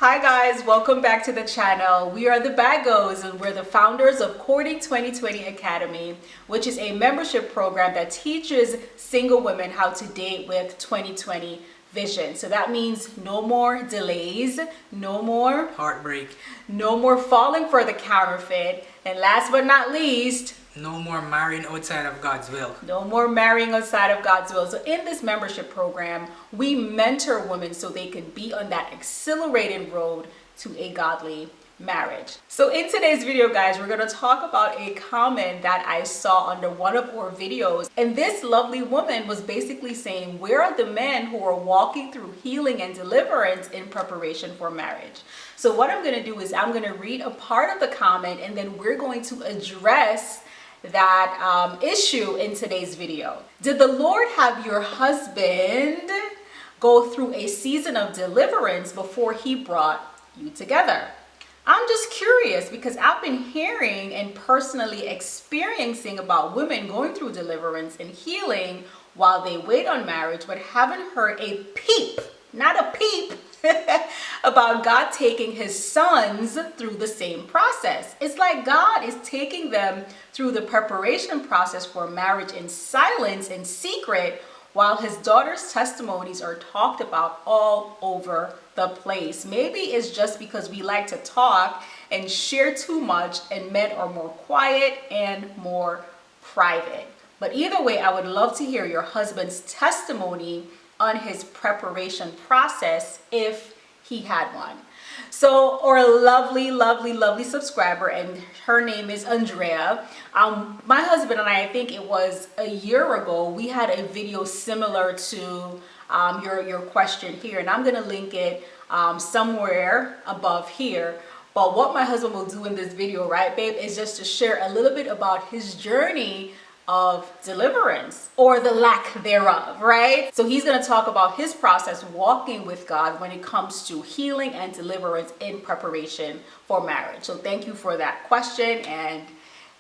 Hi guys, welcome back to the channel. We are the Bagos and we're the founders of Courting 2020 Academy, which is a membership program that teaches single women how to date with 2020 vision. So that means no more delays, no more heartbreak, no more falling for the counterfeit, and last but not least, no more marrying outside of God's will. No more marrying outside of God's will. So in this membership program, we mentor women so they can be on that accelerated road to a godly marriage. So in today's video, guys, we're going to talk about a comment that I saw under one of our videos. And this lovely woman was basically saying, where are the men who are walking through healing and deliverance in preparation for marriage? So what I'm going to do is I'm going to read a part of the comment and then we're going to address that issue in today's video. Did the Lord have your husband go through a season of deliverance before he brought you together? I'm just curious because I've been hearing and personally experiencing about women going through deliverance and healing while they wait on marriage, but haven't heard a peep, not a peep, about God taking his sons through the same process. It's like God is taking them through the preparation process for marriage in silence and secret, while his daughter's testimonies are talked about all over the place. Maybe it's just because we like to talk and share too much and men are more quiet and more private. But either way, I would love to hear your husband's testimony on his preparation process if he had one. So our lovely subscriber, and her name is Andrea. My husband and I think it was a year ago, we had a video similar to your question here, and I'm gonna link it somewhere above here. But what my husband will do in this video, right, babe, is just to share a little bit about his journey of deliverance or the lack thereof, right? So he's going to talk about his process walking with God when it comes to healing and deliverance in preparation for marriage. So thank you for that question, and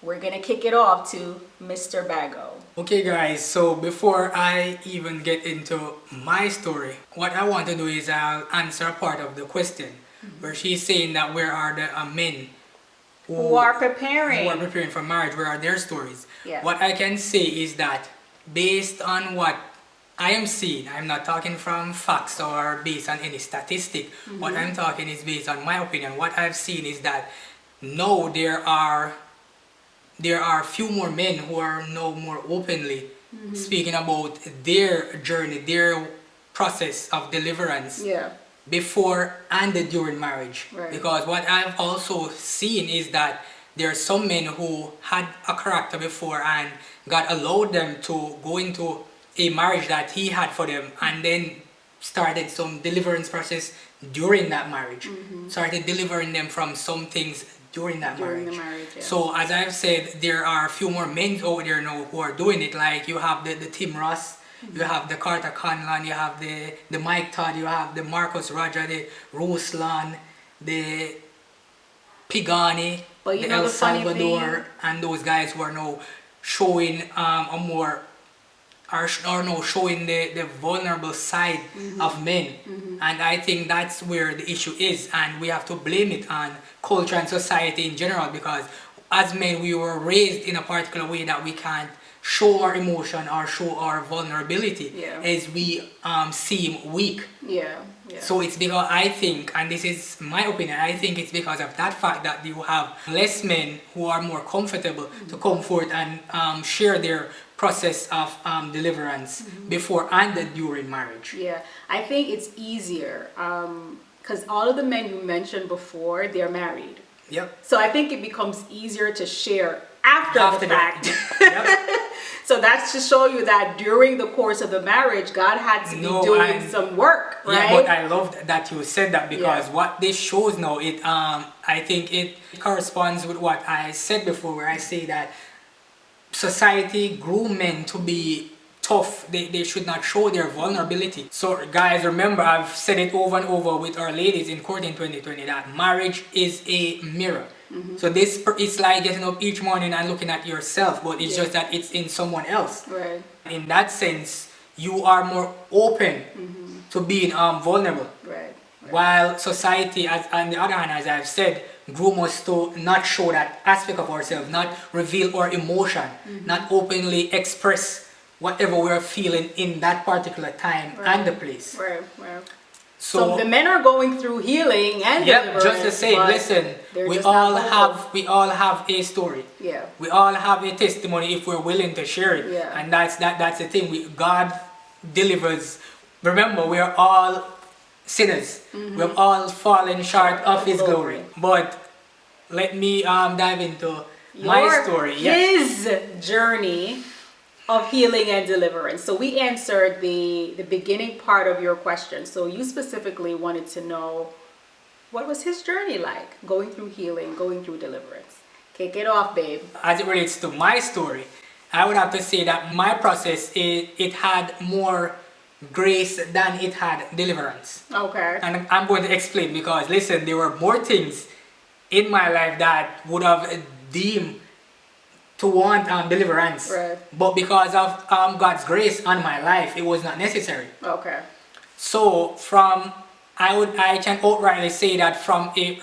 we're going to kick it off to Mr. Bago. Okay guys, so before I even get into my story, what I want to do is I'll answer a part of the question where she's saying that where are the men who are preparing for marriage, where are their stories? Yeah. What I can say is that based on what I am seeing, I'm not talking from facts or based on any statistic. What I'm talking is based on my opinion. What I've seen is that no, there are few more men who are no more openly speaking about their journey, their process of deliverance. Yeah. Before and during marriage. Right. Because what I've also seen is that there are some men who had a character before and God allowed them to go into a marriage that he had for them, and then started some deliverance process during that marriage. Started delivering them from some things during that marriage. Yeah. So as I've said, there are a few more men out there now who are doing it. Like you have the Tim Ross, you have the Carter Conlon, you have the Mike Todd, you have the Marcus Roger, the Ruslan, the Pigani, the El Salvador, and those guys who are now showing are now showing the vulnerable side of men. And I think that's where the issue is, and we have to blame it on culture and society in general, because as men we were raised in a particular way that we can't show our emotion or show our vulnerability as we seem weak. Yeah. So it's because I think, and this is my opinion, I think it's because of that fact that you have less men who are more comfortable to come forth and share their process of deliverance before and during marriage. Yeah, I think it's easier because all of the men you mentioned before, they're married. Yep. So I think it becomes easier to share after the fact. Yep. So that's to show you that during the course of the marriage, God had to be doing some work, right? Yeah, but I love that you said that, because what this shows now, I think it corresponds with what I said before, where I say that society grew men to be tough. They should not show their vulnerability. So guys, remember, I've said it over and over with our ladies in Courting 2020 that marriage is a mirror. So this, it's like getting up each morning and looking at yourself, but it's just that it's in someone else. Right. In that sense, you are more open to being vulnerable. Right. While society, as on the other hand, as I've said, groom us to not show that aspect of ourselves, not reveal our emotion, not openly express whatever we're feeling in that particular time and the place. Right. So the men are going through healing and deliverance. Just the same. Listen, we all have a story. Yeah. We all have a testimony if we're willing to share it. Yeah. And that's the thing. God delivers. Remember, we are all sinners. We've all fallen short of His glory. But let me dive into my story. His journey of healing and deliverance. So we answered the beginning part of your question. So you specifically wanted to know, what was his journey like, going through healing, going through deliverance? Kick it off, babe. As it relates to my story, I would have to say that my process, it had more grace than it had deliverance. Okay. And I'm going to explain, because listen, there were more things in my life that would have deemed to want deliverance. Right. But because of God's grace on my life, it was not necessary. Okay. So I can outrightly say that from the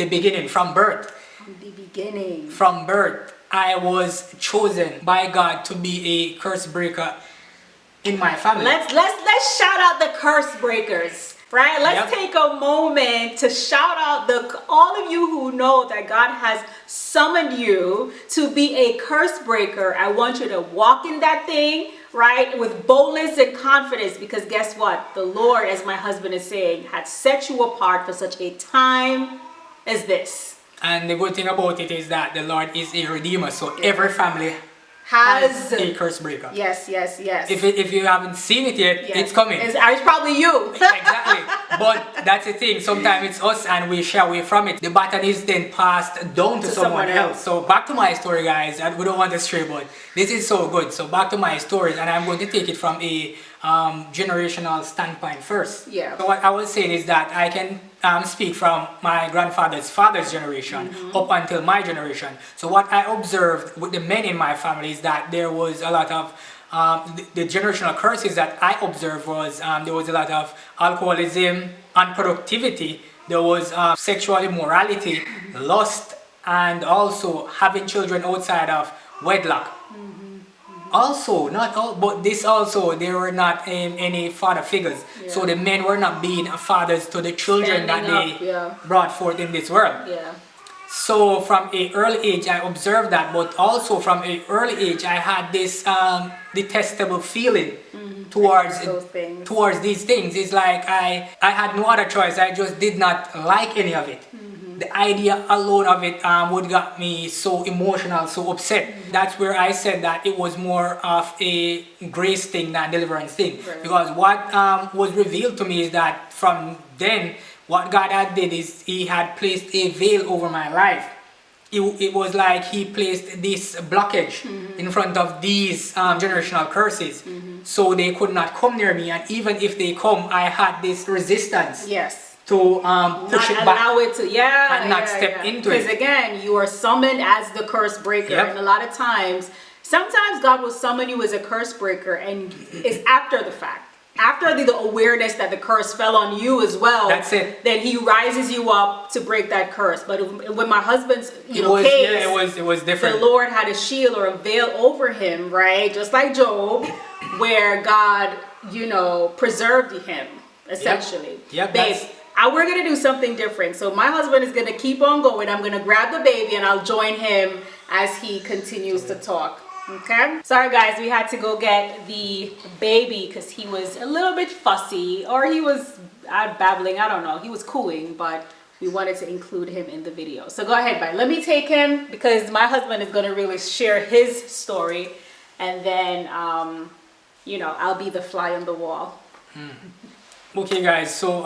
beginning, from birth. From birth, I was chosen by God to be a curse breaker in my family. Let's shout out the curse breakers. Right? Let's take a moment to shout out all of you who know that God has summoned you to be a curse breaker. I want you to walk in that thing, right, with boldness and confidence, because guess what? The Lord, as my husband is saying, had set you apart for such a time as this. And the good thing about it is that the Lord is a redeemer, so every family has a curse breaker. Yes. If you haven't seen it yet, it's coming. It's probably you. Exactly. But that's the thing. Sometimes it's us and we shy away from it. The baton is then passed down to someone else. So back to my story, guys. And we don't want to stray, but this is so good. So back to my stories, and I'm going to take it from a generational standpoint first. Yeah. So what I was saying is that I can speak from my grandfather's father's generation up until my generation. So what I observed with the men in my family is that there was a lot of the generational curses that I observed was there was a lot of alcoholism, unproductivity, there was sexual immorality, lust, and also having children outside of wedlock. Also, not all, but this also, they were not any father figures. Yeah. So the men were not being fathers to the children that they brought forth in this world. Yeah. So from an early age, I observed that, but also from an early age, I had this detestable feeling towards these things. It's like I had no other choice. I just did not like any of it. The idea alone of it would got me so emotional, so upset. That's where I said that it was more of a grace thing than deliverance thing. Right. Because what was revealed to me is that from then, what God had did is He had placed a veil over my life. It was like He placed this blockage in front of these generational curses. So they could not come near me, and even if they come, I had this resistance. Yes. To push it back, allow it to and not step into it. Because again, you are summoned as the curse breaker, and a lot of times, sometimes God will summon you as a curse breaker, and it's after the fact, after the awareness that the curse fell on you as well. That's it. Then He rises you up to break that curse. But when my husband's case, it was different. The Lord had a shield or a veil over him, right? Just like Job, where God, preserved him essentially. Babe, we're going to do something different. So my husband is going to keep on going. I'm going to grab the baby and I'll join him as he continues to talk. Okay? Sorry guys, we had to go get the baby because he was a little bit fussy, or he was babbling. I don't know. He was cooing, but we wanted to include him in the video. So go ahead, bye. Let me take him because my husband is going to really share his story, and then, I'll be the fly on the wall. Okay guys, so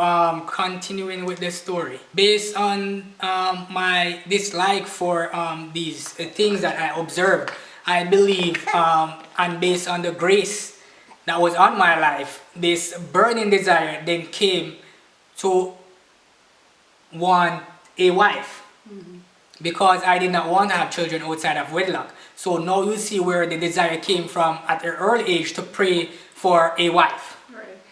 continuing with the story, based on my dislike for these things that I observed, I believe, and based on the grace that was on my life, this burning desire then came to want a wife, because I did not want to have children outside of wedlock. So now you see where the desire came from at an early age to pray for a wife.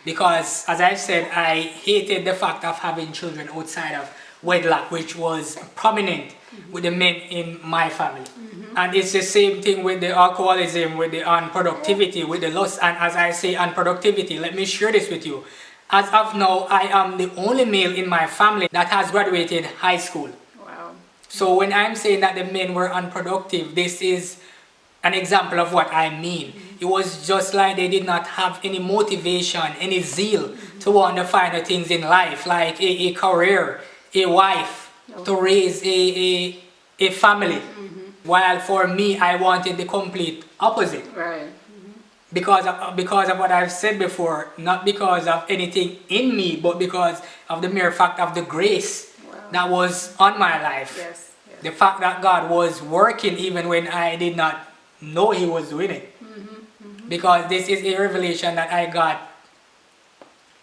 because, as I said, I hated the fact of having children outside of wedlock, which was prominent with the men in my family. And it's the same thing with the alcoholism, with the unproductivity, with the lust. And as I say, unproductivity, let me share this with you. As of now, I am the only male in my family that has graduated high school. Wow. So when I'm saying that the men were unproductive, this is an example of what I mean. It was just like they did not have any motivation, any zeal to want to find the things in life, like a career, a wife, to raise a family. While for me, I wanted the complete opposite. Right. Because of what I've said before, not because of anything in me, but because of the mere fact of the grace that was on my life. Yes. Yes. The fact that God was working even when I did not know He was doing it. Because this is a revelation that I got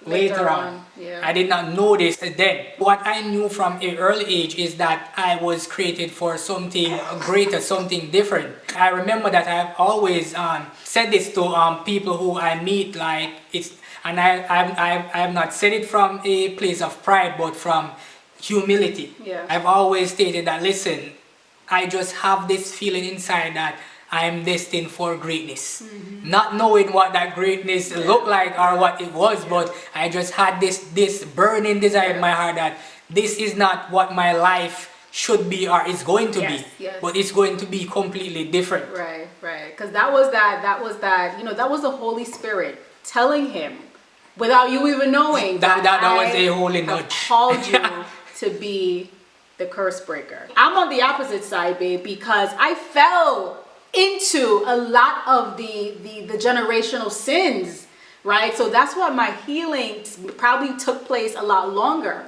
later on. Yeah. I did not know this then. What I knew from an early age is that I was created for something greater, something different. I remember that I've always said this to people who I meet, like and I have not said it from a place of pride, but from humility. Yeah. I've always stated that, listen, I just have this feeling inside that I am destined for greatness. Not knowing what that greatness looked like or what it was, but I just had this burning desire in my heart that this is not what my life should be or is going to be, but it's going to be completely different. Right, right. Because that was the Holy Spirit telling him, without you even knowing, that was a holy nudge. Called you to be the curse breaker. I'm on the opposite side, babe, because I fell into a lot of the generational sins, right? So that's why my healing probably took place a lot longer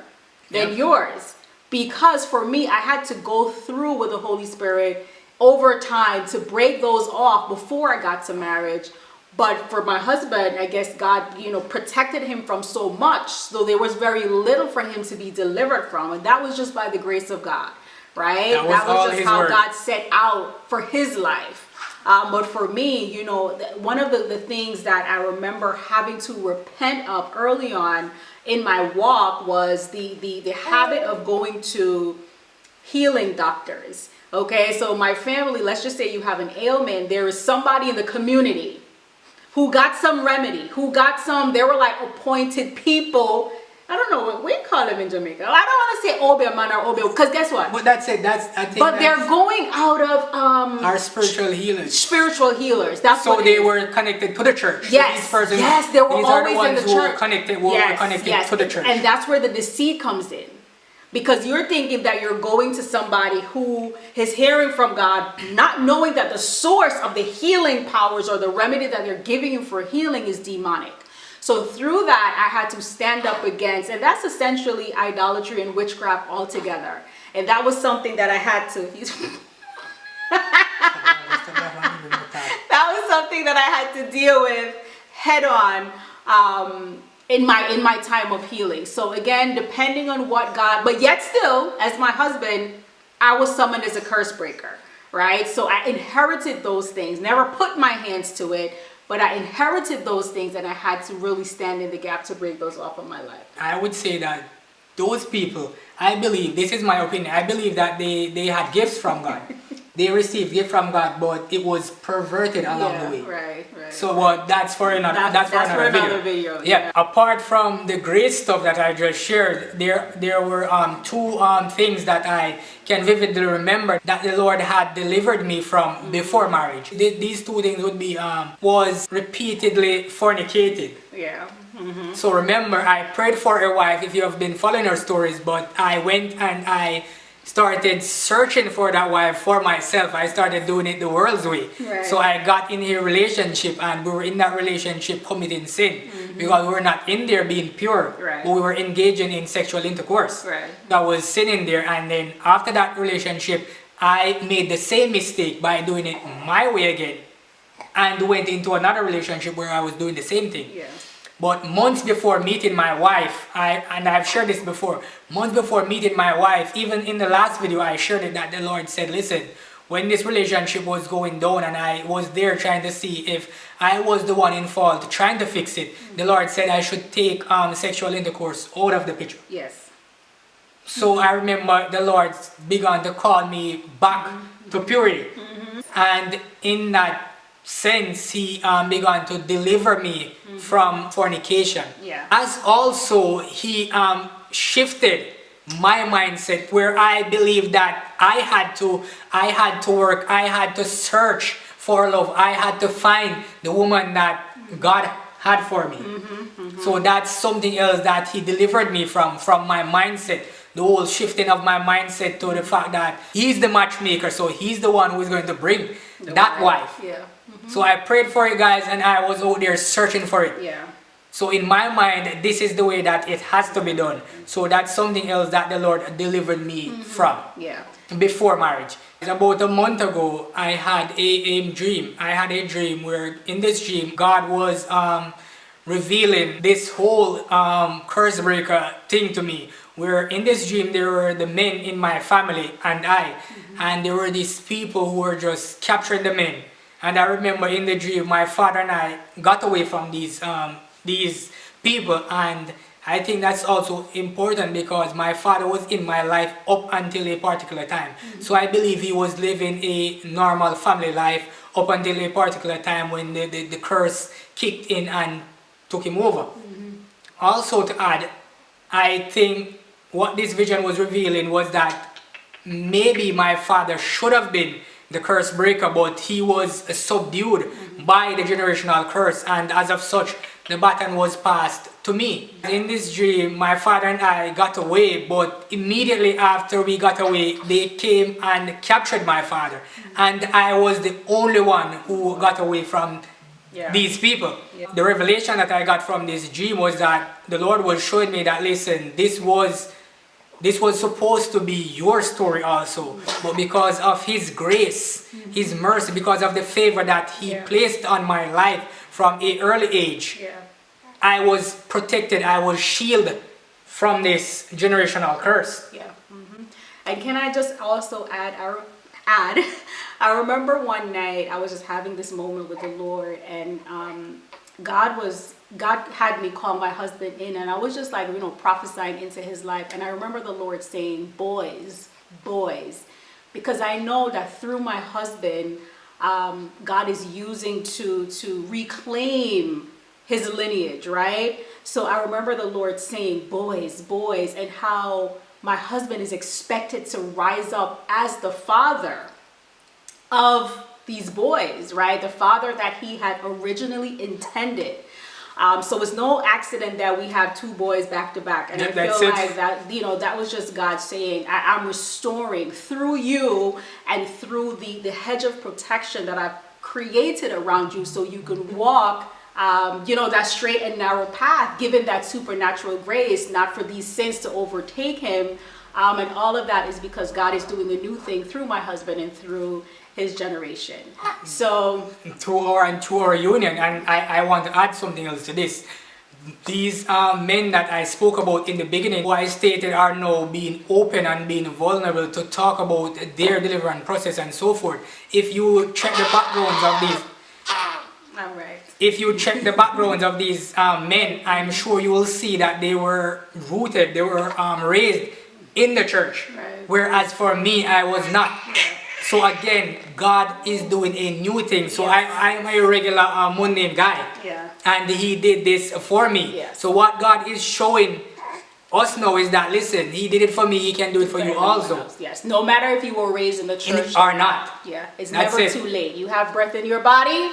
than yours, because for me, I had to go through with the Holy Spirit over time to break those off before I got to marriage. But for my husband, I guess God, protected him from so much, so there was very little for him to be delivered from, and that was just by the grace of God. Right? That was just how God set out for his life. But for me, one of the things that I remember having to repent of early on in my walk was the habit of going to healing doctors. Okay, so my family, let's just say you have an ailment, there is somebody in the community who got some remedy, they were like appointed people. I don't know what we call them in Jamaica. I don't want to say Obe man or Obe, because guess what? But that's it. But they're going out of our spiritual healers. Spiritual healers. That's so what they were connected to the church. Yes. So these yes, they were these always are the in the ones who church. were connected to the church. And that's where the deceit comes in. Because you're thinking that you're going to somebody who is hearing from God, not knowing that the source of the healing powers or the remedy that they're giving you for healing is demonic. So through that, I had to stand up against, and that's essentially idolatry and witchcraft altogether. And that was something that I had to, that was something that I had to deal with head on in my time of healing. So again, depending on what God, but yet still, as my husband, I was summoned as a curse breaker, right? So I inherited those things, never put my hands to it, but I inherited those things, and I had to really stand in the gap to break those off of my life. I would say that those people, I believe, this is my opinion, I believe that they had gifts from God. They received gift from God, but it was perverted along the way. Right. So that's for another video. Yeah. Apart from the great stuff that I just shared, there were two things that I can vividly remember that the Lord had delivered me from before marriage. These two things would be was repeatedly fornicated. Yeah. So remember, I prayed for a wife, if you have been following our stories, but I went and I started searching for that wife for myself. I started doing it the world's way. Right. So I got in a relationship, and we were in that relationship committing sin, because we were not in there being pure, but we were engaging in sexual intercourse. Right. That was sin in there. And then after that relationship, I made the same mistake by doing it my way again, and went into another relationship where I was doing the same thing. Yeah. But months before meeting my wife, I've shared this before, months before meeting my wife, even in the last video I shared it, that the Lord said, listen, when this relationship was going down and I was there trying to see if I was the one in fault, trying to fix it, the Lord said I should take sexual intercourse out of the picture. Yes. So I remember the Lord began to call me back to purity. And in that sense, He began to deliver me from fornication. Yeah. As also, He shifted my mindset where I believed that I had to work, I had to search for love, I had to find the woman that God had for me. So that's something else that He delivered me from my mindset. The whole shifting of my mindset to the fact that He's the matchmaker, so He's the one who is going to bring that wife. Yeah. So I prayed for it, guys, and I was out there searching for it. Yeah. So in my mind, this is the way that it has to be done. So that's something else that the Lord delivered me from. Yeah. Before marriage. About a month ago, I had a dream. I had a dream where in this dream, God was revealing this whole curse breaker thing to me. Where in this dream, there were the men in my family and I. And there were these people who were just capturing the men. And I remember in the dream, my father and I got away from these people, and I think that's also important because my father was in my life up until a particular time. So I believe he was living a normal family life up until a particular time when the curse kicked in and took him over. Also to add, I think what this vision was revealing was that maybe my father should have been the curse breaker, but he was subdued by the generational curse, and as of such, the baton was passed to me. In this dream, my father and I got away, but immediately after we got away, they came and captured my father, and I was the only one who got away from these people. The revelation that I got from this dream was that the Lord was showing me that, listen, this was supposed to be your story also, but because of His grace, His mercy, because of the favor that He placed on my life from an early age, I was protected, I was shielded from this generational curse. And can I just also add, I remember one night I was just having this moment with the Lord, and God had me call my husband in, and I was just like, prophesying into his life. And I remember the Lord saying, boys, because I know that through my husband, God is using to reclaim his lineage, right? So I remember the Lord saying, boys, and how my husband is expected to rise up as the father of these boys, right? The father that He had originally intended. So it's no accident that we have two boys back to back. And I feel like that, that was just God saying, I'm restoring through you and through the hedge of protection that I've created around you, so you can walk that straight and narrow path, given that supernatural grace, not for these sins to overtake him. And all of that is because God is doing a new thing through my husband and through his generation. So through our union, and I want to add something else to this. These men that I spoke about in the beginning, who I stated are now being open and being vulnerable to talk about their deliverance process and so forth. If you check the backgrounds of these, if you check the backgrounds of these men, I'm sure you will see that they were rooted, they were raised in the church, whereas for me, I was not. So again, God is doing a new thing. So I'm a regular mundane guy, and He did this for me. So what God is showing us now is that, listen, He did it for me, He can do it for you also. Yes, no matter if you were raised in the church or not. It's never too late. You have breath in your body,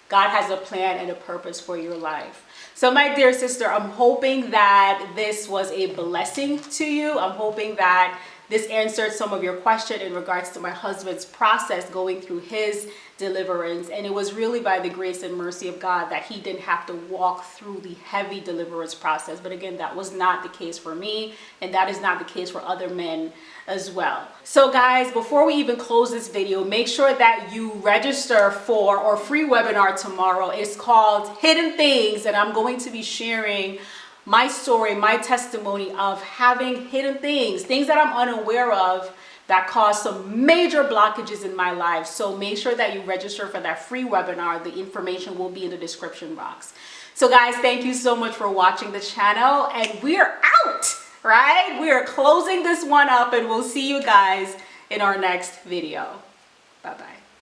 God has a plan and a purpose for your life. So my dear sister, I'm hoping that this was a blessing to you. I'm hoping that this answered some of your question in regards to my husband's process going through his deliverance. And it was really by the grace and mercy of God that he didn't have to walk through the heavy deliverance process. But again, that was not the case for me, and that is not the case for other men as well. So guys, before we even close this video, make sure that you register for our free webinar tomorrow. It's called Hidden Things, and I'm going to be sharing my story, my testimony of having hidden things that I'm unaware of, that caused some major blockages in my life. So make sure that you register for that free webinar. The information will be in the description box. So guys, thank you so much for watching the channel, and we're out, right? We are closing this one up, and we'll see you guys in our next video. Bye-bye.